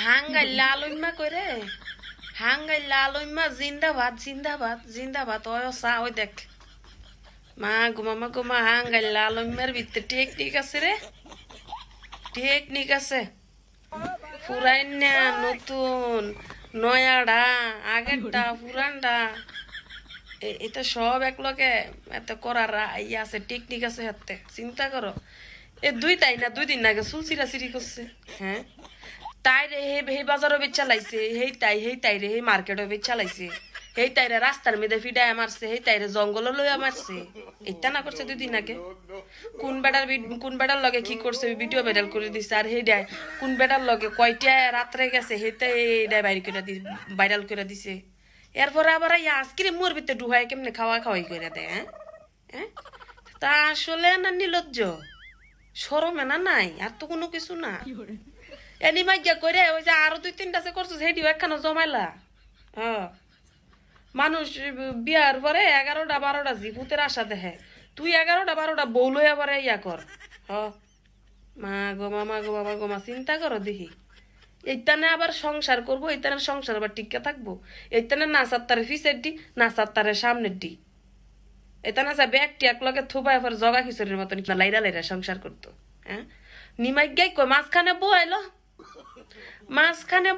হাঙ্গাই লালইম্মা কইরে হাঙ্গাই লালইম্মা জিন্দাবাদ জিন্দাবাদ জিন্দাবাদ ওই সা ওই দেখ মা গুমা হাঙ্গাই লালইম্মার ভিতরে টেকনিক আছে রে টেকনিক আছে পুরাইন না নতুন নয়াডা আগেরটা পুরানটা এটা সব একলগে এত করার ইয়ে আছে টেকনিক আছে হাতে চিন্তা করো দুই দিন আগে চুল চিরাচিরি করছে হ্যাঁ তাই রে হে বাজারও বেচ চালাইছে হেই তাই রে হে মার্কেটও বেচ চালাইছে হেই তাইরে রাস্তার মেয়েদে ফিডায় মারছে হেই তাইরে জঙ্গলও লইয়া মারছে এটা না করছে 2 দিন আগে কোন বেটার লগে কি করছে ভিডিও ভাইরাল করে দিছে আর হেডায় কোন বেটার লগে কয়টা রাত্রে গেছে হেতে এইডায় ভাইরাল করে দিছে এরপরে আবার আজকে মোর ভিতরে ডুহাই কেমনে খাওয়াই করে দেয় হ্যাঁ তা আসলে না নির্লজ্জ সরমে না নাই আর তো কোনো কিছু না এনি মাইয়া করে ওই যে আরো 2-3টা সে করছো সেটিও একখানা জমাইলা মানুষ বিয়ার পরে 11টা 12টা জিপুতের আশা দেখে তুই 11টা 12টা বউ লইয়া পরে ইয়া কর মা গো বাবা গো মা চিন্তা করো দেখি এইটানে আবার সংসার করবো এইটানে সংসার আবার টিকা থাকবো এইটানে নাচার তারে ফিসের ডি নাচার তারে সামনের ডি এটা না যাবে একটি এক লগে থুবা এবার জগা খিচুড়ির মতন লাইরা সংসার করতো হ্যাঁ নিমাই গাই কই মাঝখানে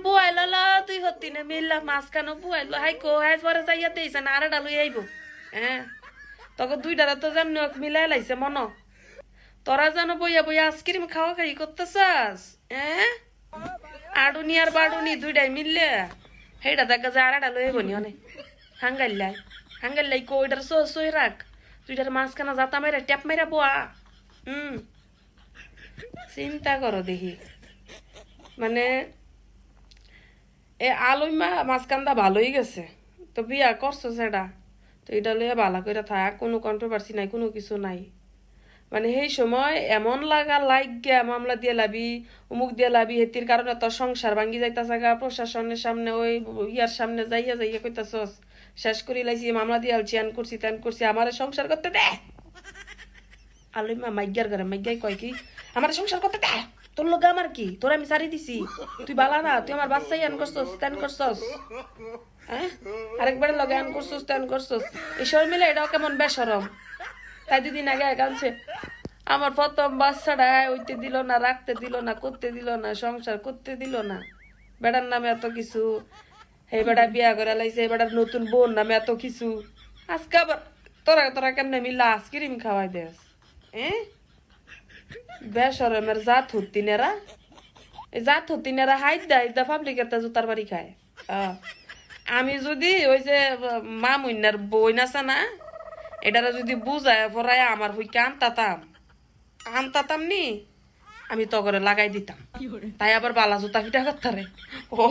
বুয়াইলো লা তুই হতি না মিললা মাঝখানে বুয়াইলো হাই কো হাই পরে যাইয়া দিয়েছে না আরেটা লই আইব হ্যাঁ তখন 2টারে তো জানি মিলাই লাইছে মন তোরা জানো বইয়া আইসক্রিম খাওয়া খাই করতেছাস হ্যাঁ আডুনি আর বাডুনি 2টাই মিললে সেইটা দেখা যায় আরেটা লই আইব নি অনেক হাঙ্গাইলাই কইটার সই রাখ 2টার মাঝখানে যাতা মেরে ট্যাপ মেরে বোয়া চিন্তা করো দেখি মানে এ আলুইমা মাঝখানটা ভালোই গেছে তো বিয়া করছো সেটা তো এটা লইয়া ভালো করে থাক কোনো কন্ট্রোভার্সি নাই কোনো কিছু নাই মানে সেই সময় এমন লাগিয়া মামলা দিয়ে লাবি অমুক দিয়ে লাবি হেতির কারণে তোর সংসার ভাঙ্গি যাইতাছে গা প্রশাসনের সামনে ওই ইয়ার সামনে যাইয়া কইতাছস শেষ করি লাইছি মামলা দিয়ে আলছি আন করছি তেন করছি আমারে সংসার করতে দে আলুইমা মাইগার ঘরে মাইগাই কয় কি আমারে সংসার করতে দে তোর লোক আমার কি তোর আমি সারি দিছি তুই বালা না তুই আমার বাচ্চাই আন করছস তেন করছস হ্যাঁ আরেকবারে লগে আন করছস তেন করছস এই মিলে এটাও কেমন বেশরম তাই 2 দিন আগে কানছে আমার প্রথম বাচ্চাটা উইতে দিল না রাখতে দিল না করতে দিল না সংসার করতে দিল না বেটার নামে এত কিছু এই বেটা বিয়া করে লাইছে এই বেটার নতুন বোন নামে এত কিছু আজকে আবার তোরা কেমনে মিলা আইসক্রিম খাওয়াই দেস বেসরমের জাত হতিনেরা হাইট দেয় পাবলিকের তা জুতার বাড়ি খায় আমি যদি ওই যে মা মুন্নার বই নাচা না এটারা যদি বুঝায় পড়ায় আমার হইকে আনতাম নি আমি তো করে লাগাই দিতাম তাই আবার বালা জুতা ফিটা করতারে ও